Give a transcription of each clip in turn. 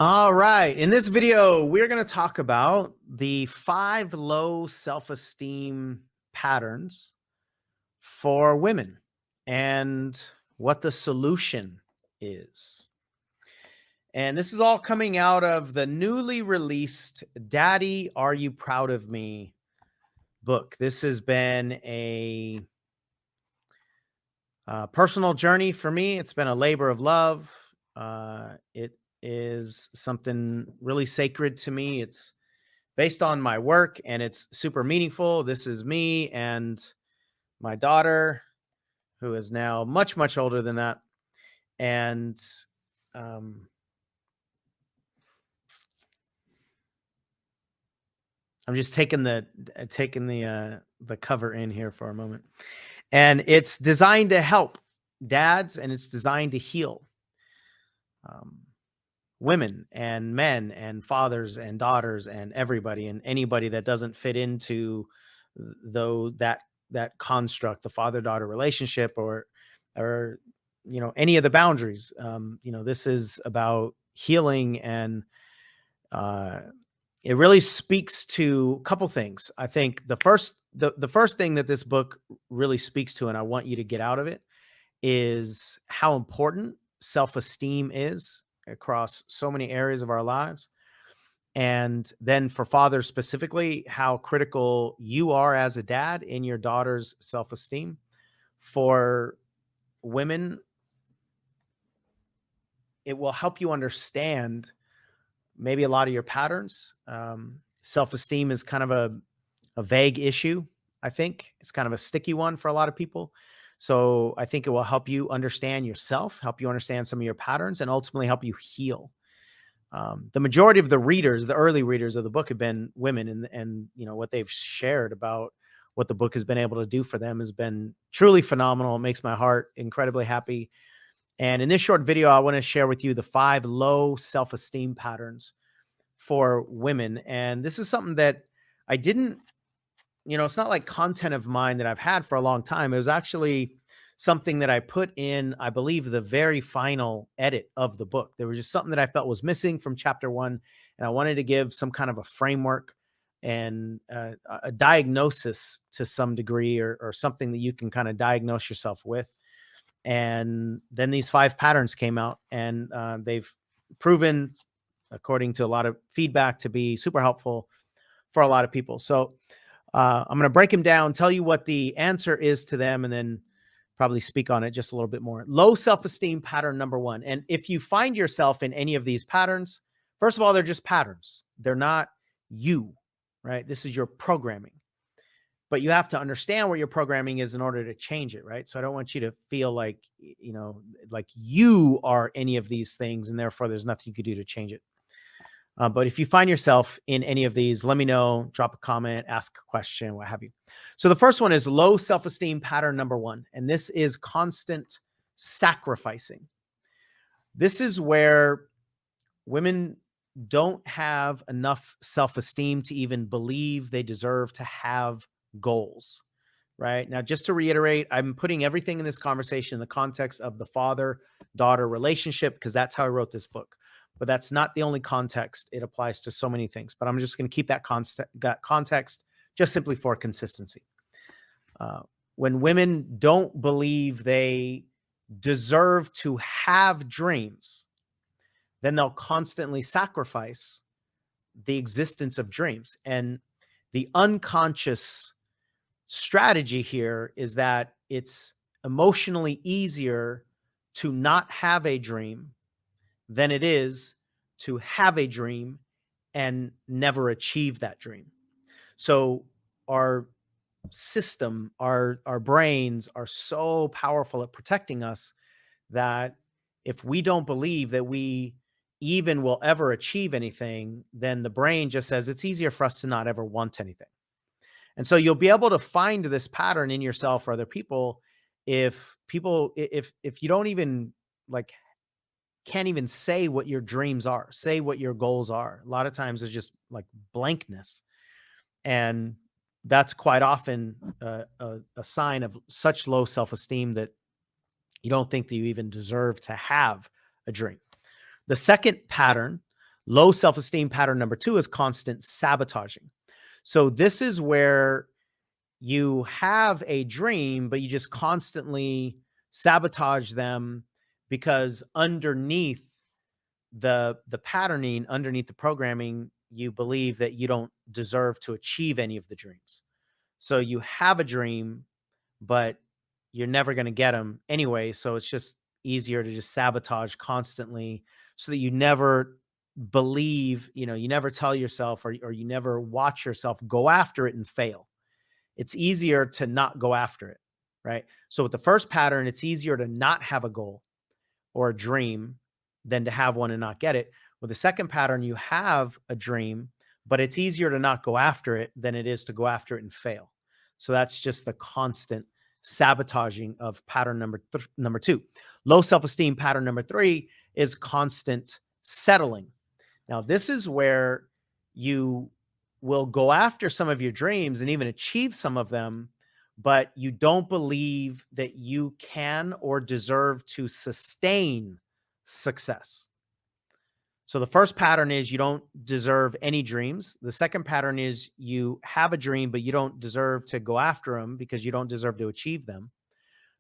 All right. In this video, we're going to talk about the 5 low self-esteem patterns for women and what the solution is. And this is all coming out of the newly released Daddy, Are You Proud of Me book. This has been a personal journey for me. It's been a labor of love. It is something really sacred to me. It's based on my work and it's super meaningful. This is me and my daughter, who is now much, much older than that. And I'm just taking the cover in here for a moment. And it's designed to help dads and it's designed to heal women and men and fathers and daughters and everybody and anybody that doesn't fit into that construct, the father-daughter relationship, or any of the boundaries. This is about healing, and it really speaks to a couple things. I think the first thing that this book really speaks to, and I want you to get out of it, is how important self-esteem is across so many areas of our lives. And then for fathers specifically, how critical you are as a dad in your daughter's self-esteem. For women, it will help you understand maybe a lot of your patterns. Self-esteem is kind of a vague issue. I think it's kind of a sticky one for a lot of people. So I think it will help you understand yourself, help you understand some of your patterns, and ultimately help you heal. The majority of the readers, the early readers of the book, have been women, and what they've shared about what the book has been able to do for them has been truly phenomenal. It makes my heart incredibly happy. And in this short video, I want to share with you the 5 low self-esteem patterns for women. And this is something that I didn't, it's not like content of mine that I've had for a long time. It was actually something that I put in, I believe, the very final edit of the book. There was just something that I felt was missing from chapter 1, and I wanted to give some kind of a framework and a diagnosis to some degree, or something that you can kind of diagnose yourself with. And then these 5 patterns came out, and they've proven, according to a lot of feedback, to be super helpful for a lot of people. So I'm going to break them down, tell you what the answer is to them, and then probably speak on it just a little bit more. Low self-esteem pattern number 1. And if you find yourself in any of these patterns, first of all, they're just patterns. They're not you, right? This is your programming. But you have to understand what your programming is in order to change it, right? So I don't want you to feel like, like you are any of these things, and therefore there's nothing you could do to change it. But if you find yourself in any of these, let me know, drop a comment, ask a question, what have you. So the first one is low self-esteem pattern number 1. And this is constant sacrificing. This is where women don't have enough self-esteem to even believe they deserve to have goals, right? Now, just to reiterate, I'm putting everything in this conversation in the context of the father-daughter relationship, because that's how I wrote this book. But that's not the only context. It applies to so many things. But I'm just going to keep that context just simply for consistency. When women don't believe they deserve to have dreams, then they'll constantly sacrifice the existence of dreams. And the unconscious strategy here is that it's emotionally easier to not have a dream than it is to have a dream and never achieve that dream. So our system, our brains are so powerful at protecting us that if we don't believe that we even will ever achieve anything, then the brain just says it's easier for us to not ever want anything. And so you'll be able to find this pattern in yourself or other people if you don't even can't even say what your dreams are, say what your goals are. A lot of times it's just like blankness. And that's quite often a sign of such low self-esteem that you don't think that you even deserve to have a dream. The second pattern, Low self-esteem pattern number 2 is constant sabotaging. So this is where you have a dream, but you just constantly sabotage them because underneath the patterning, underneath the programming, you believe that you don't deserve to achieve any of the dreams. So you have a dream, but you're never going to get them anyway. So it's just easier to just sabotage constantly so that you never believe, you never tell yourself or you never watch yourself go after it and fail. It's easier to not go after it, right? So with the first pattern, it's easier to not have a goal or a dream than to have one and not get it. With the second pattern, you have a dream, but it's easier to not go after it than it is to go after it and fail. So that's just the constant sabotaging of pattern number 2. Low self-esteem pattern number 3 is constant settling. Now, this is where you will go after some of your dreams and even achieve some of them, but you don't believe that you can or deserve to sustain success. So the first pattern is you don't deserve any dreams. The second pattern is you have a dream, but you don't deserve to go after them because you don't deserve to achieve them.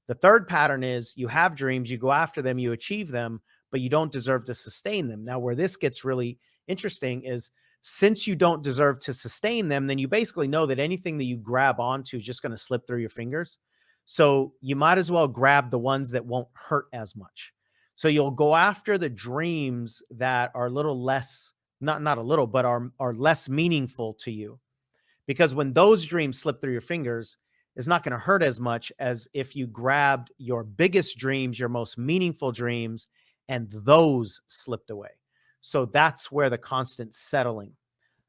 The third pattern is you have dreams, you go after them, you achieve them, but you don't deserve to sustain them. Now, where this gets really interesting is since you don't deserve to sustain them, then you basically know that anything that you grab onto is just going to slip through your fingers. So you might as well grab the ones that won't hurt as much. So you'll go after the dreams that are a little less, not a little, but are less meaningful to you. Because when those dreams slip through your fingers, it's not going to hurt as much as if you grabbed your biggest dreams, your most meaningful dreams, and those slipped away. So that's where the constant settling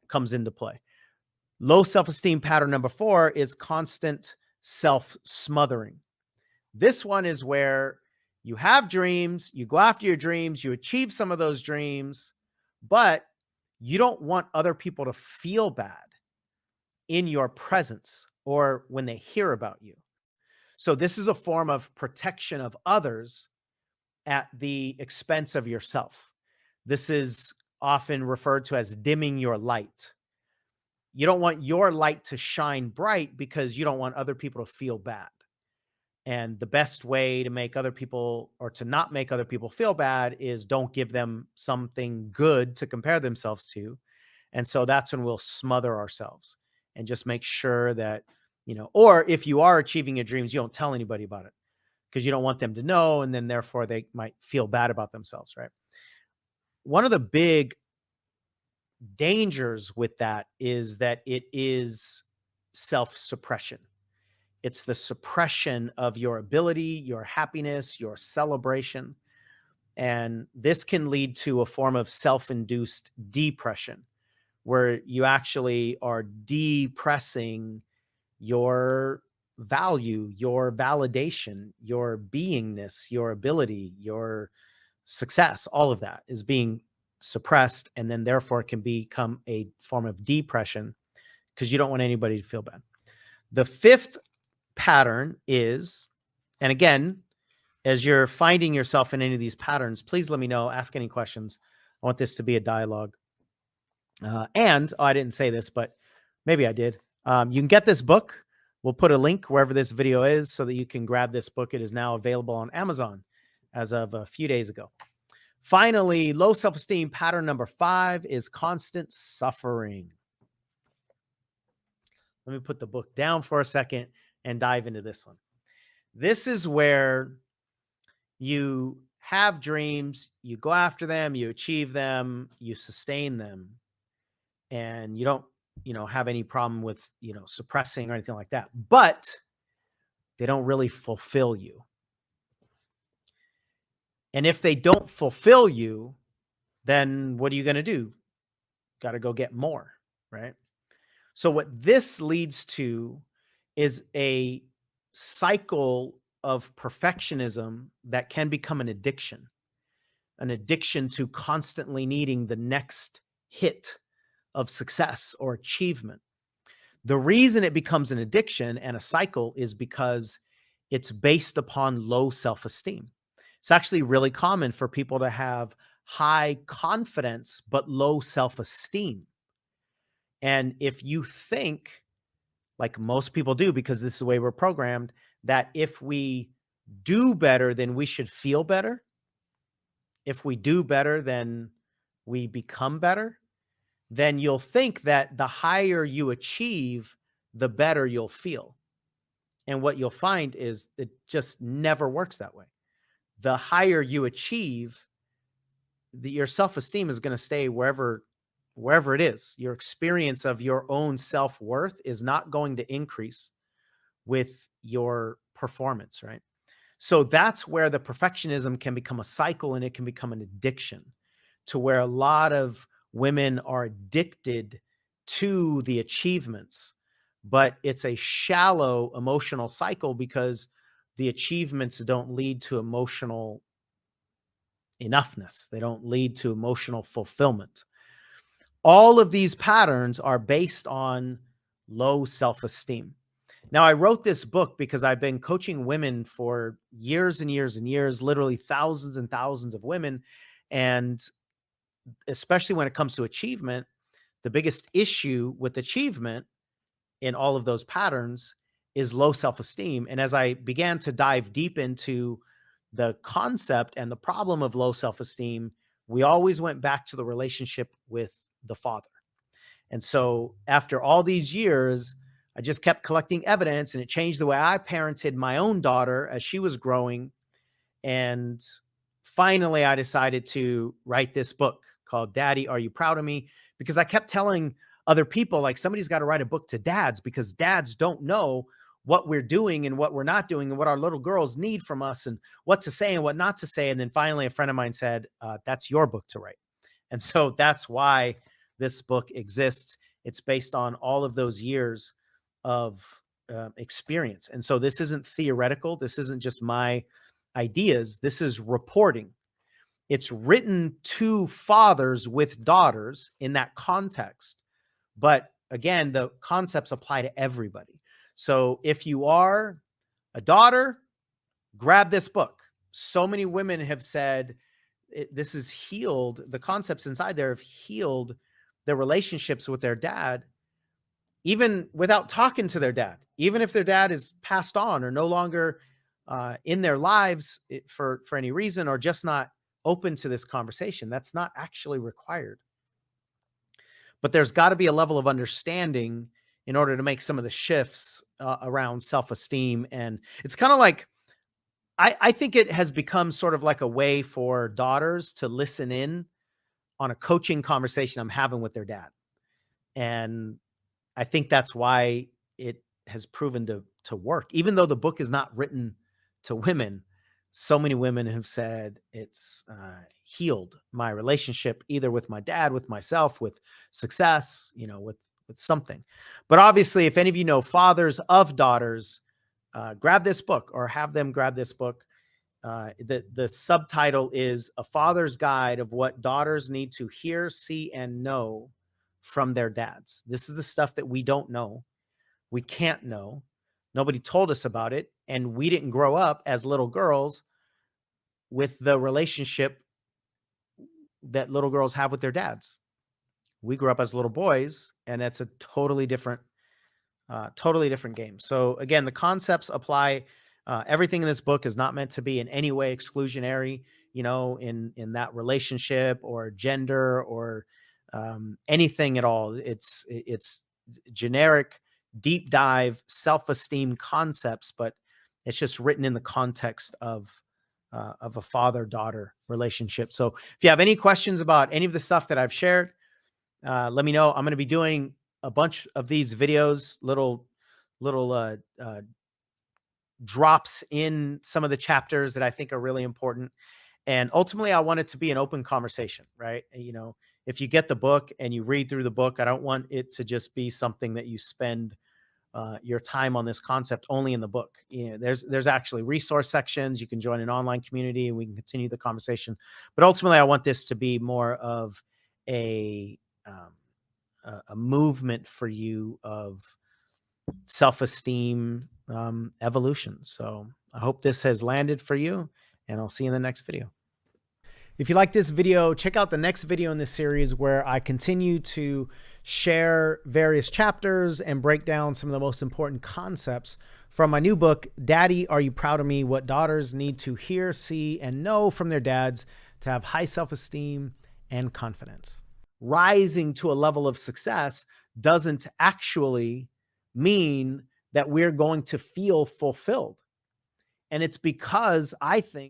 comes into play. Low self-esteem pattern number 4 is constant self-smothering. This one is where you have dreams, you go after your dreams, you achieve some of those dreams, but you don't want other people to feel bad in your presence or when they hear about you. So this is a form of protection of others at the expense of yourself. This is often referred to as dimming your light. You don't want your light to shine bright because you don't want other people to feel bad. And the best way to make other people or to not make other people feel bad is don't give them something good to compare themselves to. And so that's when we'll smother ourselves and just make sure that, or if you are achieving your dreams, you don't tell anybody about it because you don't want them to know. And then therefore they might feel bad about themselves, right? One of the big dangers with that is that it is self-suppression. It's the suppression of your ability, your happiness, your celebration. And this can lead to a form of self-induced depression, where you actually are depressing your value, your validation, your beingness, your ability, your success. All of that is being suppressed, and then therefore can become a form of depression because you don't want anybody to feel bad. The fifth pattern is, and again, as you're finding yourself in any of these patterns, please let me know, ask any questions. I want this to be a dialogue. I didn't say this, but maybe I did. You can get this book. We'll put a link wherever this video is so that you can grab this book. It is now available on Amazon as of a few days ago. Finally, low self-esteem pattern number 5 is constant suffering. Let me put the book down for a second and dive into this one. This is where you have dreams, you go after them, you achieve them, you sustain them, and you don't, have any problem with, suppressing or anything like that, but they don't really fulfill you. And if they don't fulfill you, then what are you going to do? Got to go get more, right? So what this leads to is a cycle of perfectionism that can become an addiction to constantly needing the next hit of success or achievement. The reason it becomes an addiction and a cycle is because it's based upon low self-esteem. It's actually really common for people to have high confidence, but low self-esteem. And if you think, like most people do, because this is the way we're programmed, that if we do better, then we should feel better. If we do better, then we become better. Then you'll think that the higher you achieve, the better you'll feel. And what you'll find is it just never works that way. The higher you achieve, your self-esteem is going to stay wherever it is. Your experience of your own self-worth is not going to increase with your performance, right? So that's where the perfectionism can become a cycle, and it can become an addiction, to where a lot of women are addicted to the achievements, but it's a shallow emotional cycle because the achievements don't lead to emotional enoughness. They don't lead to emotional fulfillment. All of these patterns are based on low self-esteem. Now, I wrote this book because I've been coaching women for years and years and years, literally thousands and thousands of women. And especially when it comes to achievement, the biggest issue with achievement in all of those patterns is low self-esteem. And as I began to dive deep into the concept and the problem of low self-esteem, we always went back to the relationship with the father. And so after all these years, I just kept collecting evidence, and it changed the way I parented my own daughter as she was growing. And finally, I decided to write this book called Daddy, Are You Proud of Me? Because I kept telling other people, like, somebody's got to write a book to dads, because dads don't know what we're doing and what we're not doing and what our little girls need from us and what to say and what not to say. And then finally, a friend of mine said, that's your book to write. And so that's why this book exists. It's based on all of those years of experience. And so this isn't theoretical. This isn't just my ideas. This is reporting. It's written to fathers with daughters in that context. But again, the concepts apply to everybody. So if you are a daughter, grab this book. So many women have said this is healed. The concepts inside there have healed their relationships with their dad, even without talking to their dad, even if their dad is passed on or no longer in their lives for any reason, or just not open to this conversation. That's not actually required. But there's got to be a level of understanding in order to make some of the shifts around self-esteem. And it's kind of like, I think it has become sort of like a way for daughters to listen in on a coaching conversation I'm having with their dad. And I think that's why it has proven to work. Even though the book is not written to women, so many women have said it's healed my relationship, either with my dad, with myself, with success, with something. But obviously, if any of you know fathers of daughters, grab this book or have them grab this book. The subtitle is A Father's Guide of What Daughters Need to Hear, See, and Know from Their Dads. This is the stuff that we don't know. We can't know. Nobody told us about it. And we didn't grow up as little girls with the relationship that little girls have with their dads. We grew up as little boys, and that's a totally different game. So again, the concepts apply. Everything in this book is not meant to be in any way exclusionary, in that relationship or gender or anything at all. It's generic, deep dive, self-esteem concepts, but it's just written in the context of a father-daughter relationship. So if you have any questions about any of the stuff that I've shared, let me know. I'm going to be doing a bunch of these videos, little drops in some of the chapters that I think are really important. And ultimately, I want it to be an open conversation, right? If you get the book and you read through the book, I don't want it to just be something that you spend your time on this concept only in the book. There's actually resource sections. You can join an online community and we can continue the conversation. But ultimately, I want this to be more of a movement for you of self-esteem evolution. So I hope this has landed for you, and I'll see you in the next video. If you like this video, check out the next video in this series where I continue to share various chapters and break down some of the most important concepts from my new book, Daddy, Are You Proud of Me? What Daughters Need to Hear, See, and Know from Their Dads to Have High Self-Esteem and Confidence. Rising to a level of success doesn't actually mean that we're going to feel fulfilled. And it's because I think